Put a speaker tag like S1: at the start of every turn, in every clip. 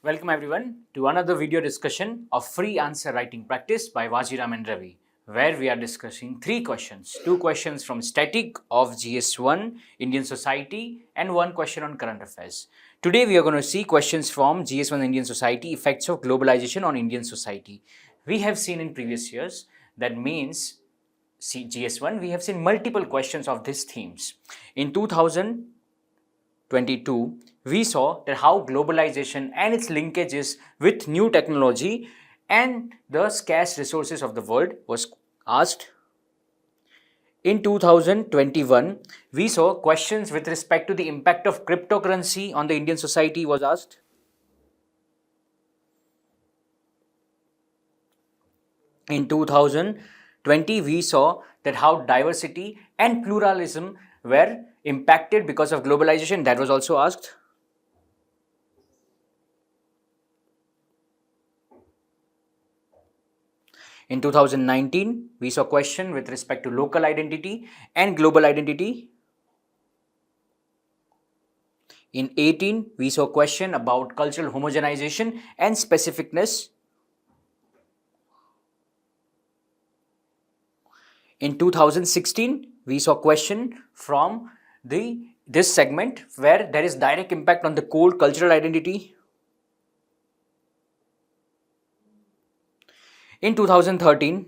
S1: Welcome everyone to another video discussion of free answer writing practice by Vajiram and Ravi, where we are discussing 3 questions. 2 questions from static of GS1 Indian Society and 1 question on current affairs. Today we are going to see questions from GS1 Indian Society, effects of globalization on Indian society. We have seen in previous years, that means GS1, we have seen multiple questions of these themes. In 2022, we saw that how globalization and its linkages with new technology and the scarce resources of the world was asked. In 2021, we saw questions with respect to the impact of cryptocurrency on the Indian society was asked. In 2020, we saw that how diversity and pluralism were impacted because of globalization. That was also asked. In 2019, we saw question with respect to local identity and global identity. In 18, we saw question about cultural homogenization and specificness. In 2016, we saw question from this segment where there is direct impact on the core cultural identity. In 2013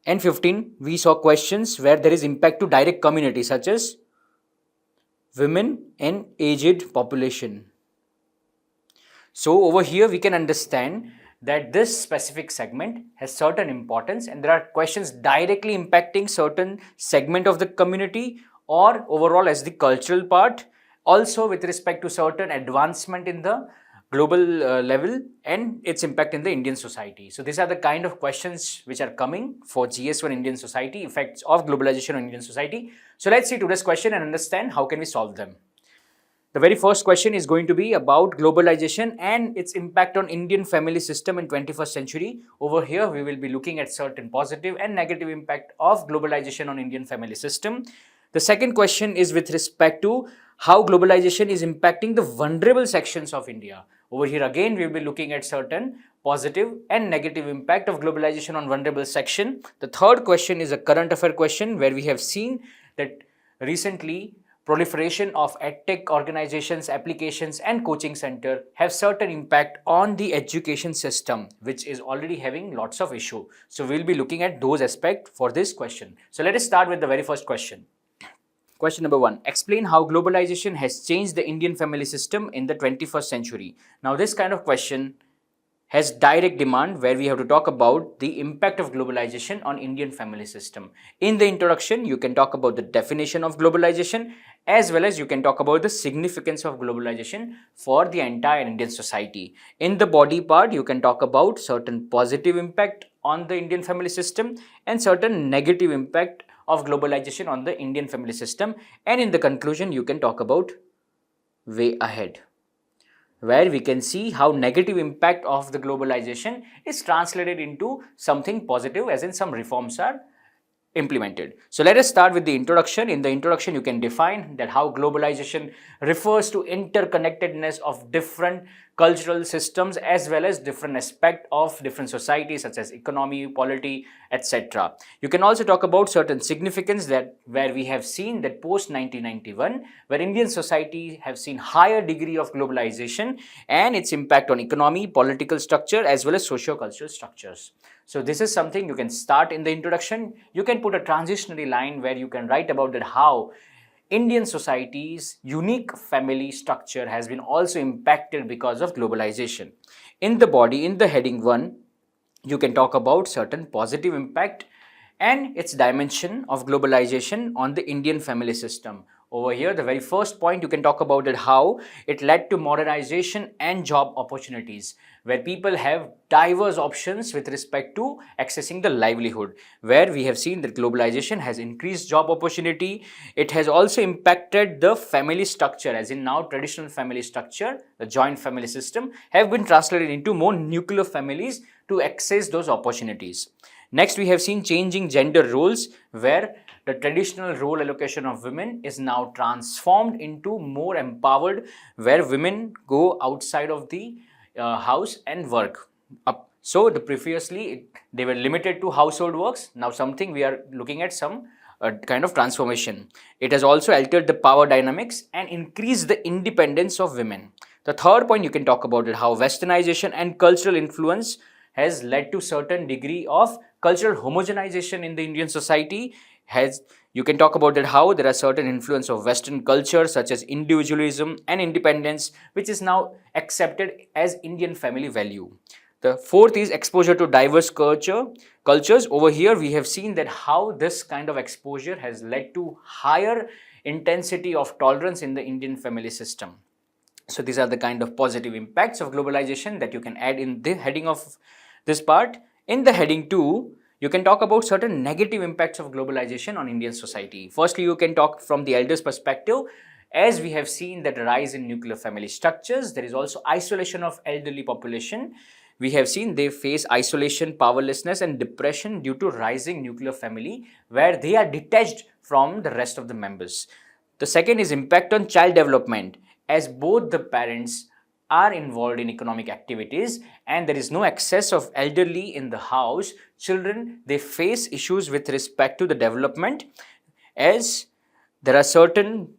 S1: and 15, we saw questions where there is impact to direct community such as women and aged population. So over here we can understand that this specific segment has certain importance and there are questions directly impacting certain segment of the community or overall as the cultural part, also with respect to certain advancement in the global level and its impact in the Indian society. So these are the kind of questions which are coming for GS1 Indian society, effects of globalization on Indian society. So let's see today's question and understand how can we solve them. The very first question is going to be about globalization and its impact on Indian family system in 21st century. Over here, we will be looking at certain positive and negative impact of globalization on Indian family system. The second question is with respect to how globalization is impacting the vulnerable sections of India. Over here again, we will be looking at certain positive and negative impact of globalization on vulnerable section. The third question is a current affair question where we have seen that recently proliferation of edtech organizations, applications and coaching center have certain impact on the education system, which is already having lots of issue. So we'll be looking at those aspects for this question. So let us start with the very first question. Question number 1. Explain how globalization has changed the Indian family system in the 21st century. Now this kind of question has direct demand where we have to talk about the impact of globalization on Indian family system. In the introduction, you can talk about the definition of globalization as well as you can talk about the significance of globalization for the entire Indian society. In the body part, you can talk about certain positive impact on the Indian family system and certain negative impact of globalization on the Indian family system. And in the conclusion, you can talk about way ahead, where we can see how negative impact of the globalization is translated into something positive, as in some reforms are implemented. So let us start with the introduction. In the introduction, you can define that how globalization refers to interconnectedness of different cultural systems as well as different aspects of different societies such as economy, polity, etc. You can also talk about certain significance that where we have seen that post 1991, where Indian society have seen higher degree of globalization and its impact on economy, political structure as well as socio-cultural structures. So this is something you can start in the introduction. You can put a transitionary line where you can write about that how Indian society's unique family structure has been also impacted because of globalization. In the body, in the heading 1, you can talk about certain positive impact and its dimension of globalization on the Indian family system. Over here, the very first point you can talk about it how it led to modernization and job opportunities, where people have diverse options with respect to accessing the livelihood, where we have seen that globalization has increased job opportunity. It has also impacted the family structure, as in now traditional family structure, the joint family system have been translated into more nuclear families to access those opportunities. Next, we have seen changing gender roles, where the traditional role allocation of women is now transformed into more empowered, where women go outside of the house and work. So the previously they were limited to household works. Now something we are looking at some kind of transformation. It has also altered the power dynamics and increased the independence of women. The third point you can talk about it, how westernization and cultural influence has led to certain degree of cultural homogenization in the Indian society. Has You can talk about it, how there are certain influence of Western culture such as individualism and independence, which is now accepted as Indian family value. The fourth is exposure to diverse cultures. Over here, we have seen that how this kind of exposure has led to higher intensity of tolerance in the Indian family system. So these are the kind of positive impacts of globalization that you can add in the heading of this part. In the heading 2, you can talk about certain negative impacts of globalization on Indian society. Firstly, you can talk from the elders' perspective. As we have seen that rise in nuclear family structures, there is also isolation of elderly population. We have seen they face isolation, powerlessness and depression due to rising nuclear family, where they are detached from the rest of the members. The second is impact on child development, as both the parents are involved in economic activities and there is no excess of elderly in the house. Children, they face issues with respect to the development, as there are certain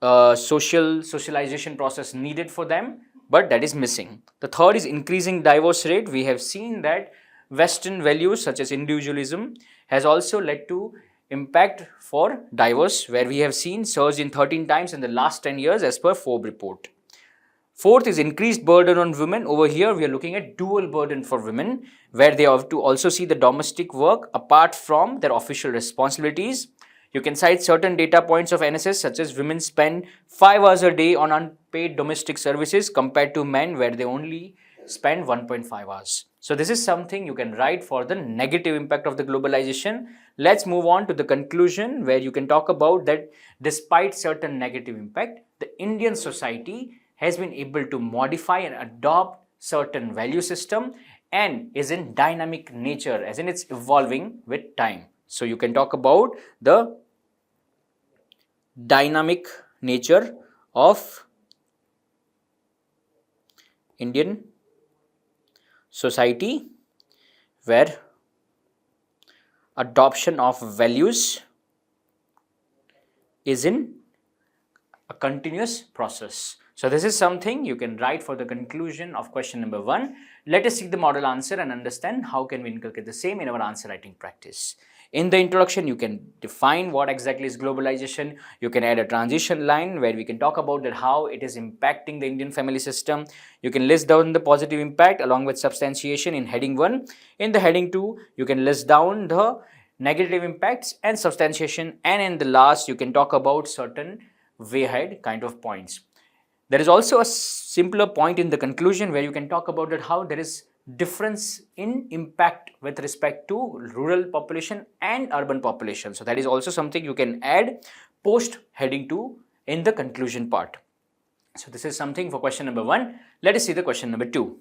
S1: socialization process needed for them, but that is missing. The third is increasing divorce rate. We have seen that Western values such as individualism has also led to impact for divorce, where we have seen surge in 13 times in the last 10 years as per Forbes report. Fourth is increased burden on women. Over here, we are looking at dual burden for women, where they have to also see the domestic work apart from their official responsibilities. You can cite certain data points of NSS, such as women spend 5 hours a day on unpaid domestic services compared to men, where they only spend 1.5 hours. So this is something you can write for the negative impact of the globalization. Let's move on to the conclusion, where you can talk about that despite certain negative impact, the Indian society has been able to modify and adopt certain value system and is in dynamic nature, as in it's evolving with time. So you can talk about the dynamic nature of Indian society, where adoption of values is in a continuous process. So this is something you can write for the conclusion of question number 1. Let us see the model answer and understand how can we inculcate the same in our answer writing practice. In the introduction, you can define what exactly is globalization. You can add a transition line where we can talk about that how it is impacting the Indian family system. You can list down the positive impact along with substantiation in heading 1. In the heading 2, you can list down the negative impacts and substantiation, and in the last, you can talk about certain way ahead kind of points. There is also a simpler point in the conclusion where you can talk about that how there is difference in impact with respect to rural population and urban population. So that is also something you can add post heading 2 in the conclusion part. So this is something for question number 1. Let us see the question number 2.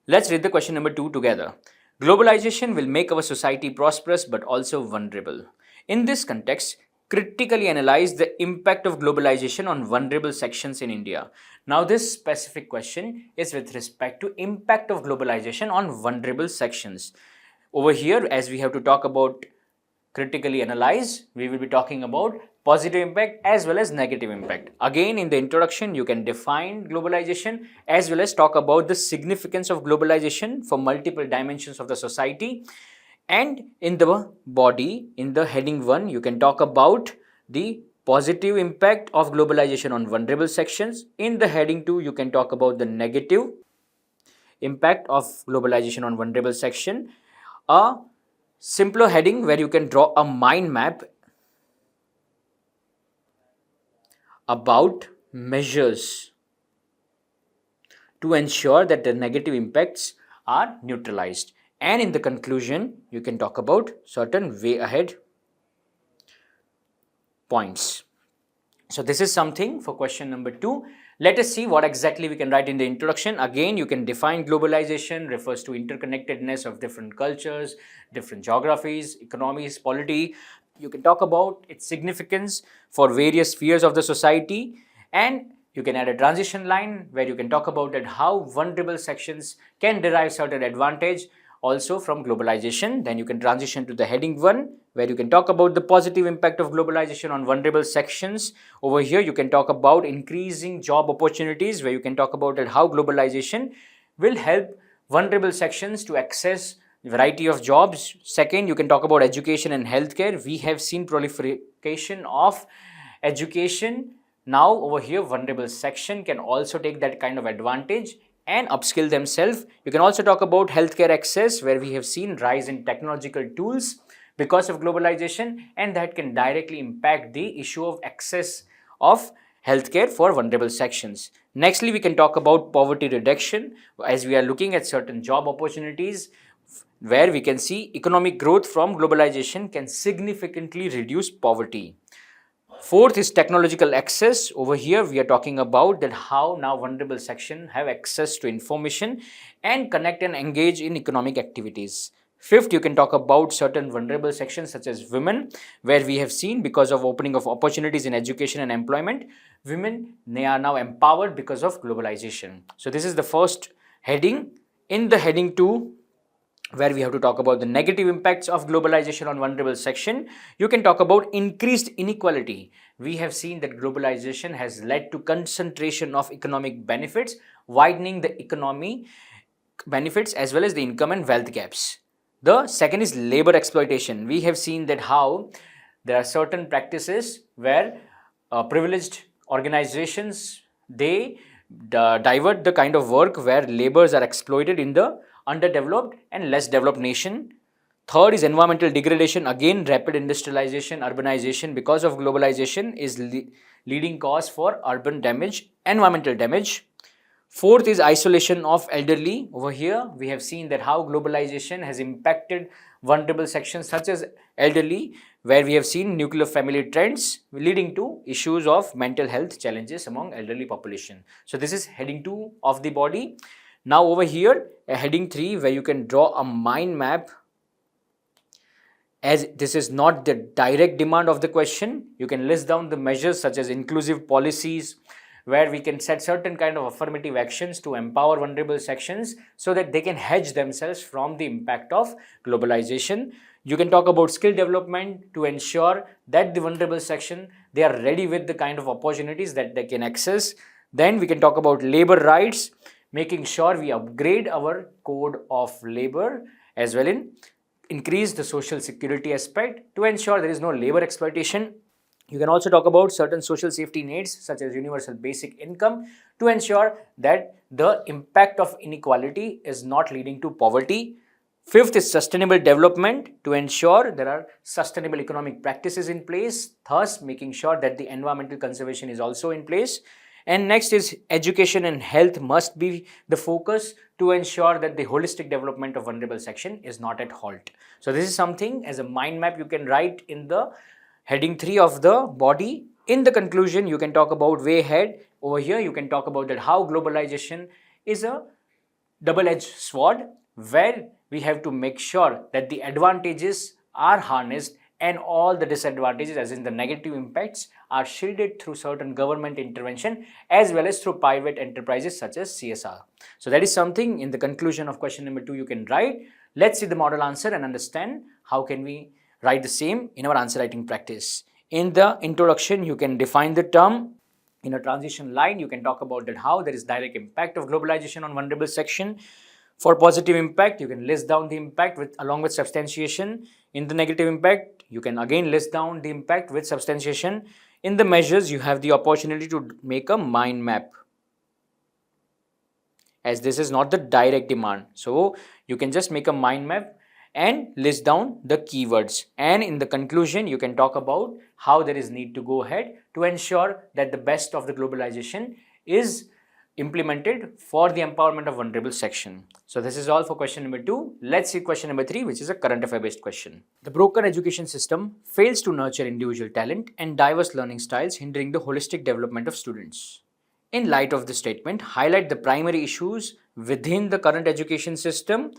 S1: Let's read the question number 2 together. Globalization will make our society prosperous but also vulnerable. In this context, critically analyze the impact of globalization on vulnerable sections in India. Now this specific question is with respect to impact of globalization on vulnerable sections. Over here, as we have to talk about critically analyze, we will be talking about positive impact as well as negative impact. Again, in the introduction, you can define globalization as well as talk about the significance of globalization for multiple dimensions of the society. And in the body, in the heading 1, you can talk about the positive impact of globalization on vulnerable sections. In the heading 2, you can talk about the negative impact of globalization on vulnerable section. A simpler heading where you can draw a mind map about measures to ensure that the negative impacts are neutralized. And in the conclusion, you can talk about certain way ahead points. So this is something for question number 2. Let us see what exactly we can write in the introduction. Again, you can define globalization refers to interconnectedness of different cultures, different geographies, economies, polity. You can talk about its significance for various spheres of the society, and you can add a transition line where you can talk about that how vulnerable sections can derive certain advantage also from globalization. Then you can transition to the heading 1 where you can talk about the positive impact of globalization on vulnerable sections. Over here you can talk about increasing job opportunities, where you can talk about that how globalization will help vulnerable sections to access variety of jobs. Second, you can talk about education and healthcare. We have seen proliferation of education. Now over here vulnerable section can also take that kind of advantage and upskill themselves. You can also talk about healthcare access, where we have seen rise in technological tools because of globalization, and that can directly impact the issue of access of healthcare for vulnerable sections. Nextly, we can talk about poverty reduction, as we are looking at certain job opportunities where we can see economic growth from globalization can significantly reduce poverty. Fourth is technological access. Over here we are talking about that how now vulnerable section have access to information and connect and engage in economic activities. Fifth, you can talk about certain vulnerable sections such as women, where we have seen because of opening of opportunities in education and employment, women, they are now empowered because of globalization. So this is the first heading. In the heading 2, where we have to talk about the negative impacts of globalization on vulnerable section, you can talk about increased inequality. We have seen that globalization has led to concentration of economic benefits, widening the economy benefits as well as the income and wealth gaps. The second is labor exploitation. We have seen that how there are certain practices where privileged organizations, they divert the kind of work where laborers are exploited in the underdeveloped and less developed nation. Third is environmental degradation. Again, rapid industrialization, urbanization because of globalization is leading cause for urban damage, environmental damage. Fourth is isolation of elderly. Over here we have seen that how globalization has impacted vulnerable sections such as elderly, where we have seen nuclear family trends leading to issues of mental health challenges among elderly population. So this is heading 2 of the body. Now over here heading 3, where you can draw a mind map. As this is not the direct demand of the question, you can list down the measures such as inclusive policies, where we can set certain kind of affirmative actions to empower vulnerable sections so that they can hedge themselves from the impact of globalization. You can talk about skill development to ensure that the vulnerable section, they are ready with the kind of opportunities that they can access. Then we can talk about labor rights, making sure we upgrade our code of labor as well in increase the social security aspect to ensure there is no labor exploitation. You can also talk about certain social safety needs such as universal basic income to ensure that the impact of inequality is not leading to poverty. Fifth is sustainable development to ensure there are sustainable economic practices in place, thus making sure that the environmental conservation is also in place. And next is education and health must be the focus to ensure that the holistic development of vulnerable section is not at halt. So this is something as a mind map you can write in the heading 3 of the body. In the conclusion, you can talk about way ahead. Over here, you can talk about that how globalization is a double-edged sword, where we have to make sure that the advantages are harnessed and all the disadvantages, as in the negative impacts, are shielded through certain government intervention as well as through private enterprises such as CSR. So that is something in the conclusion of question number 2 you can write. Let's see the model answer and understand how can we write the same in our answer writing practice. In the introduction, you can define the term. In a transition line, you can talk about that how there is direct impact of globalization on vulnerable section. For positive impact, you can list down the impact along with substantiation. In the negative impact, you can again list down the impact with substantiation. In the measures, you have the opportunity to make a mind map, as this is not the direct demand. So you can just make a mind map and list down the keywords. And in the conclusion, you can talk about how there is need to go ahead to ensure that the best of the globalization is implemented for the empowerment of vulnerable section. So this is all for question number 2. Let's see question number 3, which is a current affair based question. The broken education system fails to nurture individual talent and diverse learning styles, hindering the holistic development of students. In light of the statement, highlight the primary issues within the current education system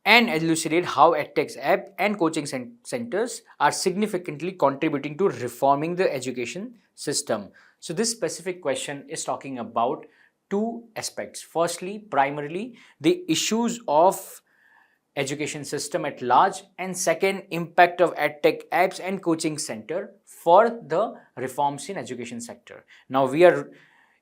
S1: and elucidate how edtech app and coaching centers are significantly contributing to reforming the education system. So this specific question is talking about two aspects. Firstly, primarily the issues of education system at large, and second, impact of edtech apps and coaching center for the reforms in education sector. Now we are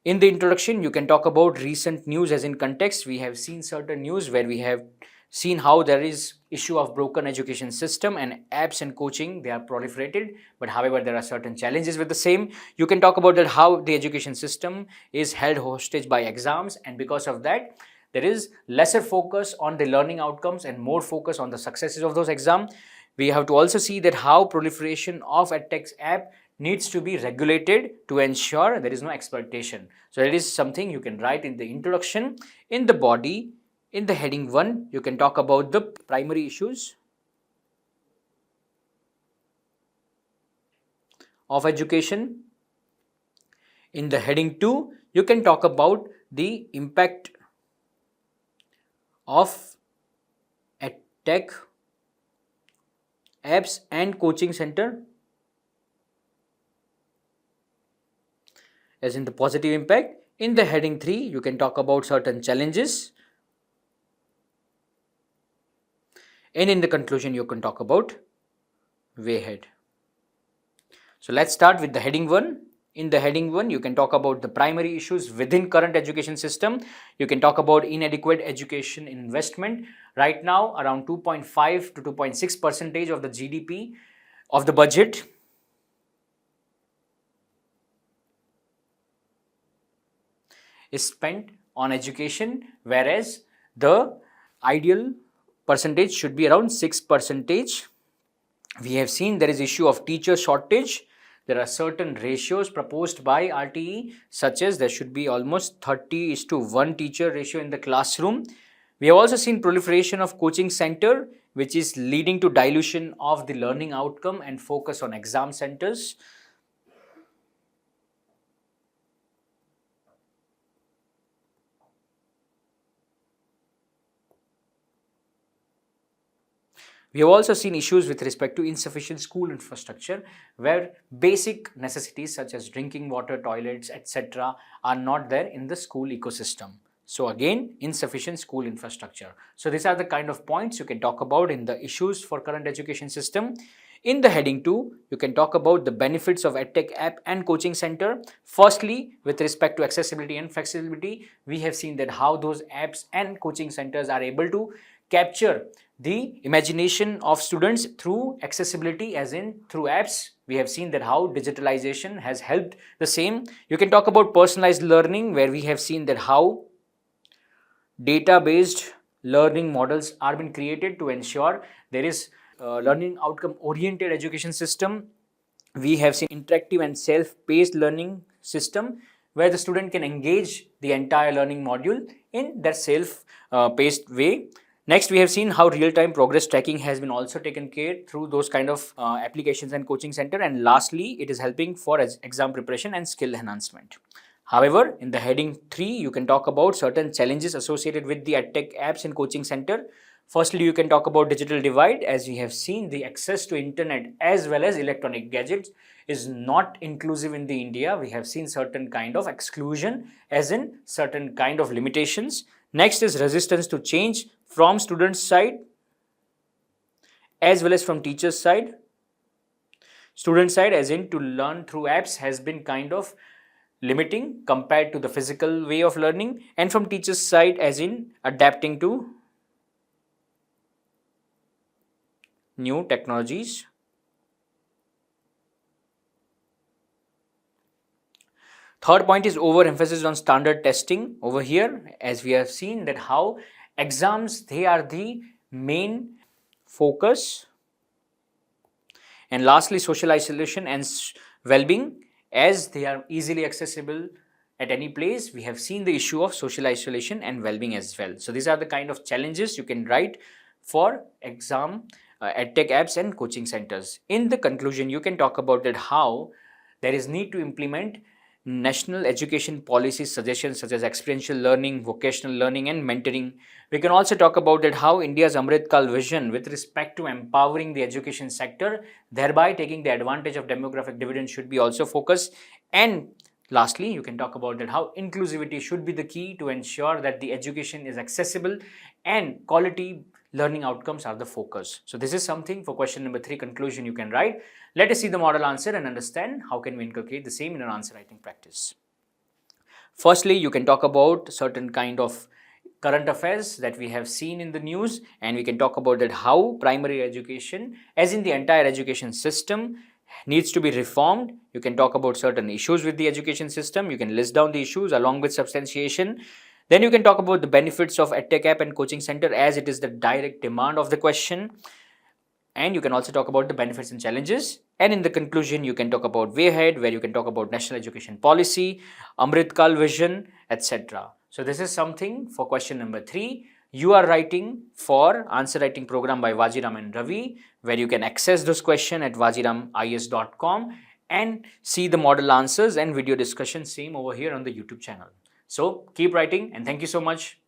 S1: in the introduction, you can talk about recent news as in context. We have seen certain news where we have seen how there is issue of broken education system and apps and coaching, they are proliferated, but however there are certain challenges with the same. You can talk about that how the education system is held hostage by exams, and because of that there is lesser focus on the learning outcomes and more focus on the successes of those exams. We have to also see that how proliferation of edtech app needs to be regulated to ensure there is no exploitation. So it is something you can write in the introduction. In the body, in the heading 1, you can talk about the primary issues of education. In the heading 2, you can talk about the impact of edtech apps and coaching center as in the positive impact. In the heading 3, you can talk about certain challenges, and in the conclusion you can talk about way ahead. So let's start with the heading 1. In the heading 1, you can talk about the primary issues within current education system. You can talk about inadequate education investment. Right now, around 2.5 to 2.6% of the GDP of the budget is spent on education, whereas the ideal percentage should be around 6%. We have seen there is issue of teacher shortage. There are certain ratios proposed by RTE, such as there should be almost 30:1 teacher ratio in the classroom. We have also seen proliferation of coaching center, which is leading to dilution of the learning outcome and focus on exam centers. We have also seen issues with respect to insufficient school infrastructure, where basic necessities such as drinking water, toilets, etc. are not there in the school ecosystem. So again, insufficient school infrastructure. So these are the kind of points you can talk about in the issues for current education system. In the heading 2, you can talk about the benefits of edtech app and coaching center. Firstly, with respect to accessibility and flexibility, we have seen that how those apps and coaching centers are able to capture the imagination of students through accessibility, as in through apps. We have seen that how digitalization has helped the same. You can talk about personalized learning, where we have seen that how data based learning models are being created to ensure there is learning outcome oriented education system. We have seen interactive and self paced learning system, where the student can engage the entire learning module in that self paced way. Next, we have seen how real-time progress tracking has been also taken care through those kind of applications and coaching center. And lastly, it is helping for exam preparation and skill enhancement. However, in the heading 3, you can talk about certain challenges associated with the edtech apps and coaching center. Firstly, you can talk about digital divide. As we have seen, the access to internet as well as electronic gadgets is not inclusive in the India. We have seen certain kind of exclusion, as in certain kind of limitations. Next is resistance to change from students' side as well as from teachers' side. Student side, as in to learn through apps, has been kind of limiting compared to the physical way of learning, and from teachers' side, as in adapting to new technologies. Third point is overemphasis on standard testing over here, as we have seen that how exams, they are the main focus. And lastly, social isolation and well-being, as they are easily accessible at any place. We have seen the issue of social isolation and well-being as well. So these are the kind of challenges you can write for exam edtech apps and coaching centers. In the conclusion, you can talk about that how there is need to implement national education policy suggestions such as experiential learning, vocational learning, and mentoring. We can also talk about that how India's Amrit Kal vision with respect to empowering the education sector, thereby taking the advantage of demographic dividend, should be also focused. And lastly, you can talk about that how inclusivity should be the key to ensure that the education is accessible and quality learning outcomes are the focus. So this is something for question number 3 conclusion you can write. Let us see the model answer and understand how can we inculcate the same in an answer writing practice. Firstly, you can talk about certain kind of current affairs that we have seen in the news, and we can talk about that how primary education, as in the entire education system, needs to be reformed. You can talk about certain issues with the education system. You can list down the issues along with substantiation. Then you can talk about the benefits of EdTech app and coaching center, as it is the direct demand of the question. And you can also talk about the benefits and challenges. And in the conclusion, you can talk about way ahead, where you can talk about national education policy, Amrit Kal vision, etc. So this is something for question number 3. You are writing for answer writing program by Vajiram and Ravi, where you can access this question at vajiramis.com and see the model answers and video discussion same over here on the YouTube channel. So keep writing, and thank you so much.